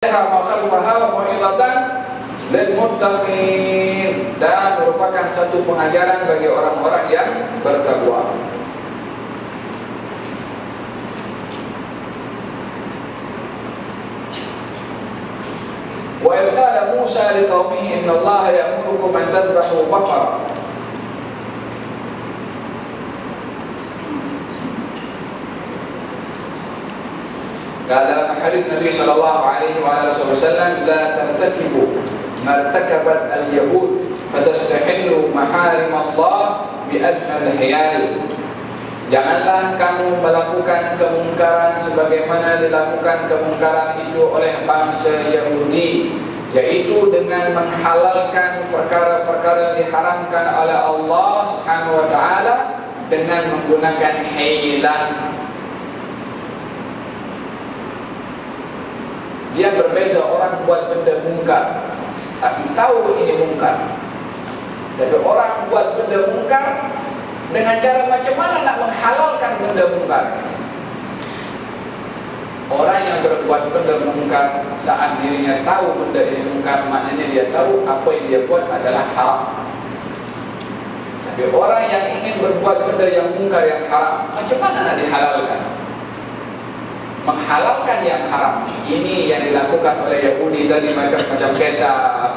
dan merupakan satu pengajaran bagi orang-orang yang bertakwa. Wa idh qala Musa liqaumihi inna Allaha ya'murukum an tadhbahu baqarah. Dan dalam hadis Nabi sallallahu alaihi wasallam, la tartakibu martakabat al-yahud fatastahillu maharim Allah bi adna al-hiyal. Janganlah kamu melakukan kemungkaran sebagaimana dilakukan kemungkaran itu oleh bangsa Yahudi, yaitu dengan menghalalkan perkara-perkara yang diharamkan oleh Allah Subhanahu wa taala dengan menggunakan hilah. Dia berbeza orang buat benda mungkar, tapi tahu ini mungkar. Tapi orang buat benda mungkar dengan cara macam mana nak menghalalkan benda mungkar. Orang yang berbuat benda mungkar saat dirinya tahu benda ini mungkar, maknanya dia tahu apa yang dia buat adalah haram. Tapi orang yang ingin berbuat benda yang mungkar, yang haram, macam mana nak dihalalkan? Menghalalkan yang haram ini yang dilakukan oleh Yahudi tadi, macam kisah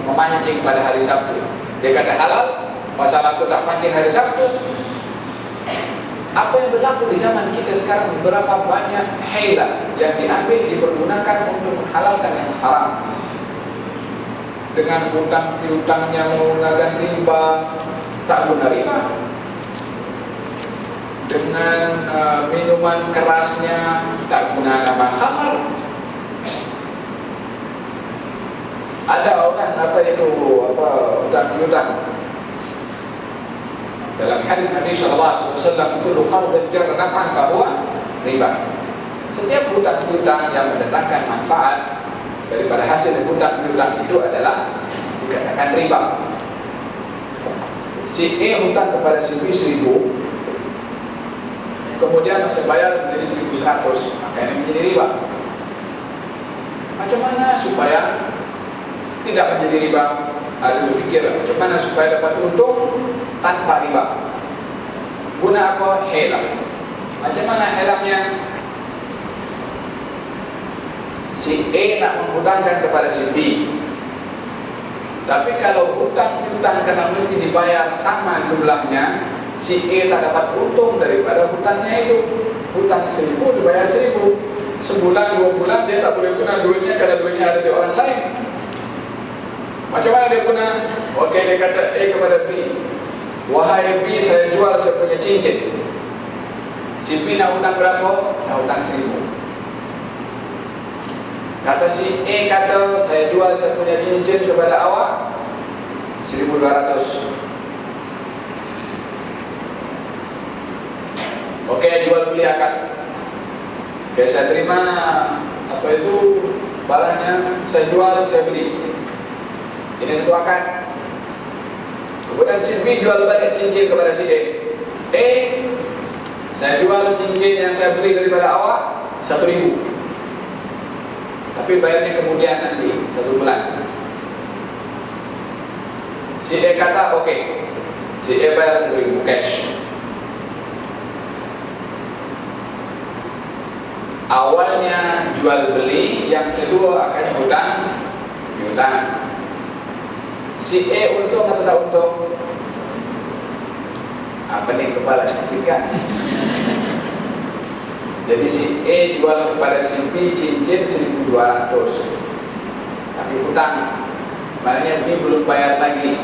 memancing pada hari Sabtu. Dia kata halal, masalah aku tak mancing hari Sabtu. Apa yang berlaku di zaman kita sekarang, berapa banyak hilah yang diambil dipergunakan untuk menghalalkan yang haram. Dengan hutang piutangnya menggunakan riba, tak guna riba. Dengan minuman kerasnya tak guna nama khamar. Ada orang hutang-hutang. Dalam hadis Nabi sallallahu alaihi wasallam, kullu qardin jarra naf'an fa huwa riba. Setiap hutang-hutang yang mendatangkan manfaat daripada hasil hutang-hutang itu adalah dikatakan riba. Si A hutang kepada si B 1.000, kemudian masa bayar menjadi 1.100, maka ini menjadi riba. Macam mana supaya tidak menjadi riba? Ada berpikir macam mana supaya dapat untung tanpa riba. Guna apa? Hilah. Macam mana hilahnya? Si A nak menghutangkan kepada si B, tapi kalau hutang kena mesti dibayar sama jumlahnya, si A tak dapat untung daripada hutangnya itu. Hutang 1.000 dibayar 1.000. Sebulan, 2 bulan dia tak boleh guna duitnya karena duitnya ada di orang lain. Macam mana dia guna? Okey, dia kata A kepada B, wahai B, saya jual saya punya cincin. Si B nak hutang berapa? Nak hutang 1.000. Kata si A, kata saya jual saya punya cincin kepada awak 1.200. Okey, jual beli akad. Okey, saya terima barangnya, saya jual, saya beli. Ini satu akad. Kemudian si B jual balik cincin kepada si A. A, saya jual cincin yang saya beli daripada awak 1.000, tapi bayarnya kemudian nanti 1 bulan. Si A kata okey, si A bayar 1.000 cash. Awalnya jual beli, yang kedua akan hutang. Si A untung atau tak untung? Apa nih kepala sedikit. Jadi si A jual kepada si B cincin 1.200, tapi hutang, maknanya B belum bayar lagi.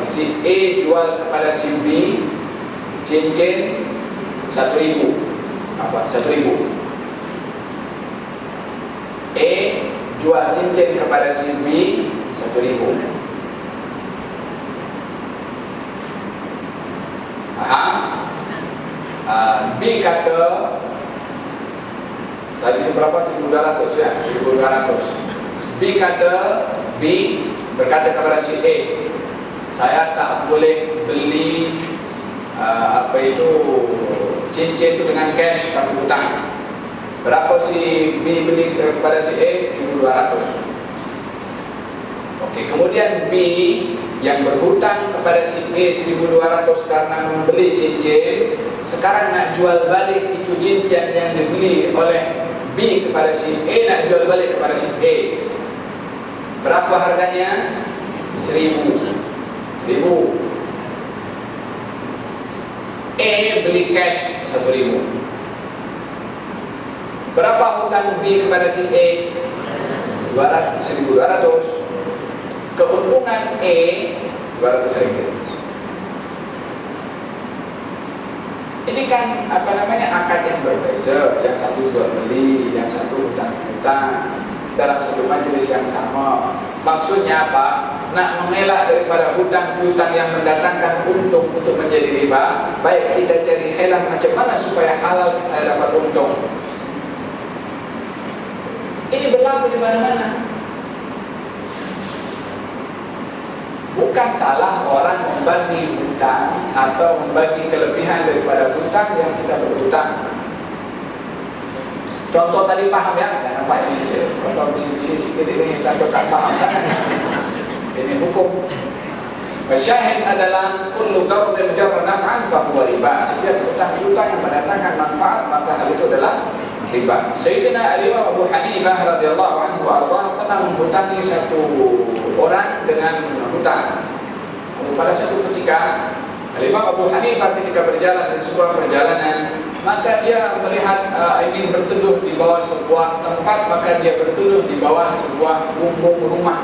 Si A jual kepada si B cincin 1.000. A jual cincin kepada si B 1.000. B kata tadi berapa? 1.200 ya? 1.200. B berkata kepada si A, saya tak boleh beli cincin itu dengan cash, tapi hutang. Berapa si B beli kepada si A? 1.200. Oke, kemudian B yang berhutang kepada si A 1.200 karena membeli cincin, sekarang nak jual balik itu cincin yang dibeli oleh B kepada si A, nak jual balik kepada si A. Berapa harganya? 1.000. A beli cash 1.000. Berapa hutang B kepada si A? 1.200. Keuntungan A 200 ringgit. Ini kan akad yang berbeza. Yang satu jual beli, yang satu hutang-hutang dalam satu majelis yang sama. Maksudnya apa? Nak mengelak daripada hutang-hutang yang mendatangkan untung untuk menjadi riba. Baik, kita cari helah macam mana supaya halal saya dapat untung. Ini berlaku di mana-mana. Bukan salah orang membagi hutang atau membagi kelebihan daripada hutang yang kita berhutang. Contoh tadi paham ya? Saya nampak ini contoh bisnis sedikit ini saya tak paham sangat. Ini hukum. Syahid adalah kullu qardin jarra naf'an fa huwa riba. Setiap hutang-hutang yang mendatangkan manfaat maka hal itu adalah riba. Sayyidina Al-Imam Abu Hanifah radhiyallahu anhu pernah menghutangi satu orang dengan hutang. Pada satu ketika Al-Imam Abu Hanifah ketika berjalan di sebuah perjalanan, maka dia melihat ingin berteduh di bawah sebuah tempat, maka dia berteduh di bawah sebuah bumbung rumah.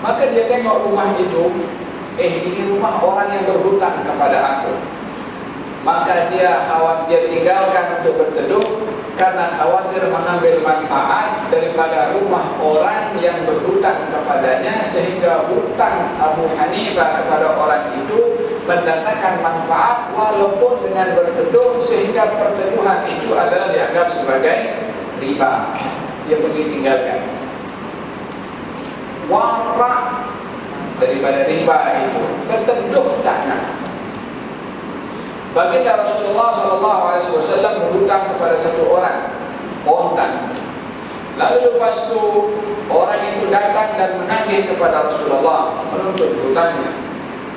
Maka dia tengok rumah itu, ini rumah orang yang berhutang kepada aku. Maka dia tinggalkan untuk berteduh karena khawatir mengambil manfaat daripada rumah orang yang berhutang kepadanya, sehingga hutang Abu Hanifah kepada orang itu mendatangkan manfaat walaupun dengan berteduh, sehingga perteduhan itu adalah dianggap sebagai riba. Dia pergi tinggalkan. Warak daripada riba itu, berteduh tak nak. Baginda Rasulullah SAW berhutang kepada satu orang onta. Lalu lepas itu orang itu datang dan menagih kepada Rasulullah menuntut hutangnya.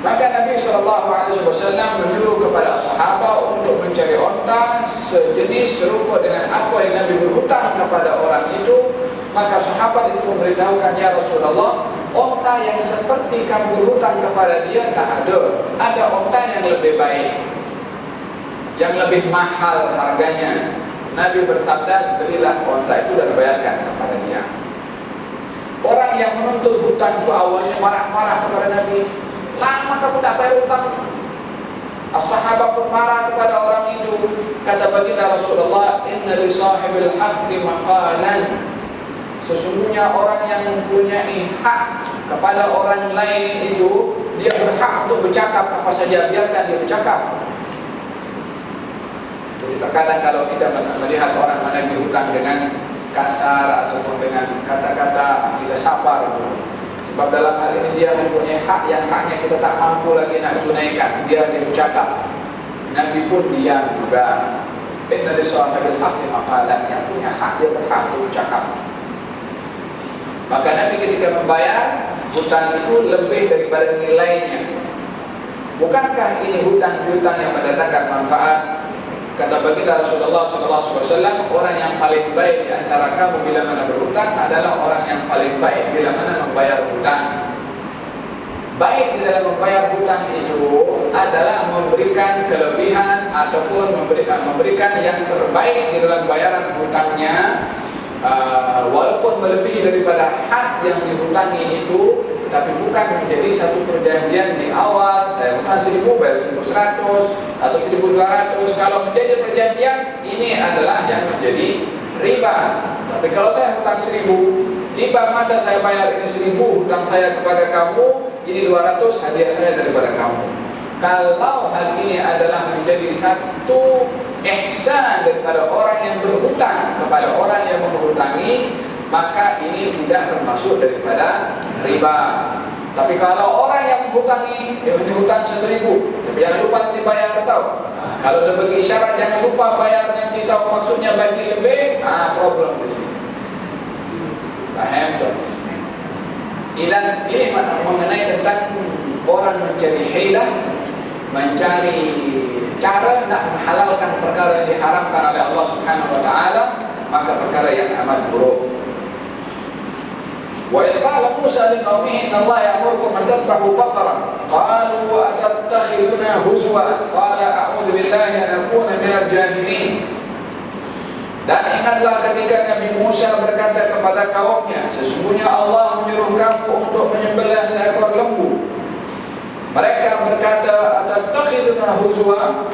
Maka Nabi SAW menyuruh kepada sahabat untuk mencari onta sejenis serupa dengan apa yang Nabi berhutang kepada orang itu. Maka sahabat itu memberitahukan, ya Rasulullah, onta yang seperti kamu berhutang kepada dia tak ada. Ada onta yang lebih baik, yang lebih mahal harganya. Nabi bersabda, berilah onta itu dan bayarkan kepada dia. Orang yang menuntut hutang itu awalnya marah-marah kepada Nabi. Lama kamu tak bayar hutang. As-sahabat pun marah kepada orang itu. Kata baginda Rasulullah, inna li sahibil haqqi maqalan. Sesungguhnya orang yang mempunyai hak kepada orang lain itu, dia berhak untuk bercakap apa saja, biarkan dia bercakap. Jadi terkadang kalau kita melihat orang menagih hutang dengan kasar ataupun dengan kata-kata, kita sabar. Sebab dalam hal ini dia mempunyai hak yang haknya kita tak mampu lagi nak tunaikan. Dia bercakap. Nabi pun diam juga. Inna li sahibil haqqi maqalan. Yang punya hak dia berhak untuk bercakap. Maka Nabi ketika membayar hutang itu lebih daripada nilainya. Bukankah ini hutang-hutang yang mendatangkan manfaat? Kata baginda Rasulullah SAW, orang yang paling baik di antara kamu bila mana berhutang adalah orang yang paling baik bila mana membayar hutang. Baik di dalam membayar hutang itu adalah memberikan kelebihan ataupun memberikan yang terbaik di dalam bayaran hutangnya. Walaupun melebihi daripada hak yang dihutangi itu, tapi bukan menjadi satu perjanjian di awal, saya hutang 1.000 bayar 1.100 atau 1.200. Kalau menjadi perjanjian, ini adalah yang menjadi riba. Tapi kalau saya hutang 1.000, riba masa saya bayar ini 1.000 hutang saya kepada kamu, ini 200 hadiah saya daripada kamu. Kalau hal ini adalah menjadi satu ihsan daripada orang yang berhutang kepada orang yang menghutangi, maka ini tidak termasuk daripada riba. Tapi kalau orang yang menghutangi, dia hutang 1.000, tapi jangan lupa nanti bayar, tahu? Kalau dia bagi isyarat jangan lupa bayar, nanti tahu maksudnya bagi lebih, problem di sini. Paham tak? Ini mengenai tentang orang mencari hilah, mencari cara nak menghalalkan perkara yang diharamkan oleh Allah Subhanahu wa taala, maka perkara yang amat buruk. Wa idh qala Musa liqaumihi inna Allah ya'murukum an tadhbahu baqarah qalu atattakhiduna huzwa qala a'udzu billahi an akuna minal jahilin. Dan ingatlah ketika Nabi Musa berkata kepada kaumnya, sesungguhnya Allah menyuruh kamu untuk menyembelih seekor lembu. Mereka berkata, atattakhiduna huzwa,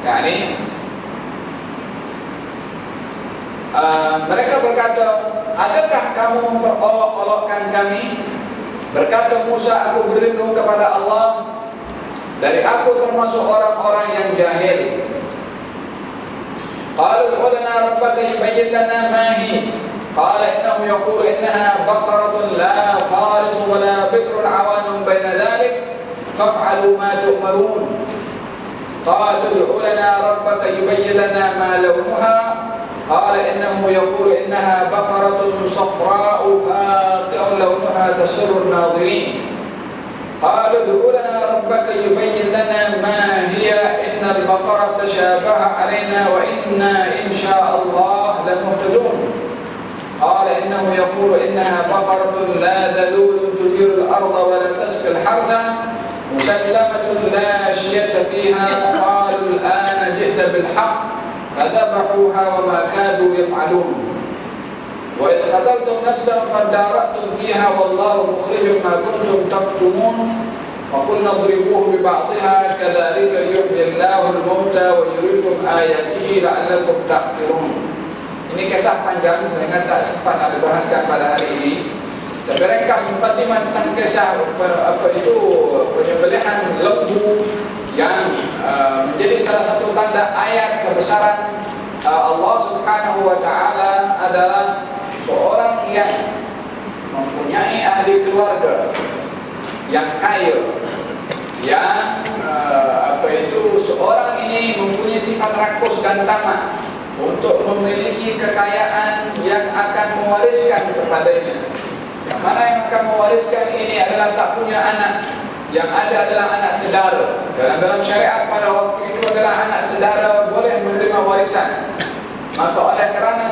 yakni mereka berkata, adakah kamu memperolok-olokkan kami? Berkata Musa, aku berlindung kepada Allah dari aku termasuk orang-orang yang jahil. Qalu ud'u lana rabbaka yubayyin lana ma hi. Qala innahu yaqulu innaha baqaratun la faridun wa la bikrun awanun baina dhalik faf'alu ma tu'marun. Qalu ud'u lana rabbaka yubayyin lana ma lawnuha. Qala innahu yaqulu innaha baqaratun safra'u faqi'un lawnuha tasurru an-nadhirin. قالوا ادع لنا ربك يبين لنا ما هي إن البقرة تشابه علينا وإنا إن شاء الله لمهتدون. قال إنه يقول إنها بقرة لا ذلول تثير الأرض ولا تسقي الحرث مسلمة لا شية فيها. قالوا الآن جئت بالحق فذبحوها وما كادوا يفعلون. وإذ قتلتم نفسا فادارأتم فيها والله مخرج ما كنتم تكتمون فقلنا اضربوه ببعضها كذلك يحيي الله الموتى ويريكم آياته لعلكم تعقلون. Ini kisah panjang, saya ingat tak sempat nak dibahaskan pada hari ini. Tapi ringkas mukadimah tentang kisah penyembelihan lembu yang menjadi salah satu tanda ayat kebesaran Allah Subhanahu wa taala adalah seorang yang mempunyai ahli keluarga yang kaya, yang seorang ini mempunyai sifat rakus dan tamak untuk memiliki kekayaan yang akan mewariskan kepadanya. Yang mana yang akan mewariskan ini adalah tak punya anak, yang ada adalah anak saudara. Dalam syariat pada waktu itu adalah anak saudara boleh menerima warisan. Maka oleh kerana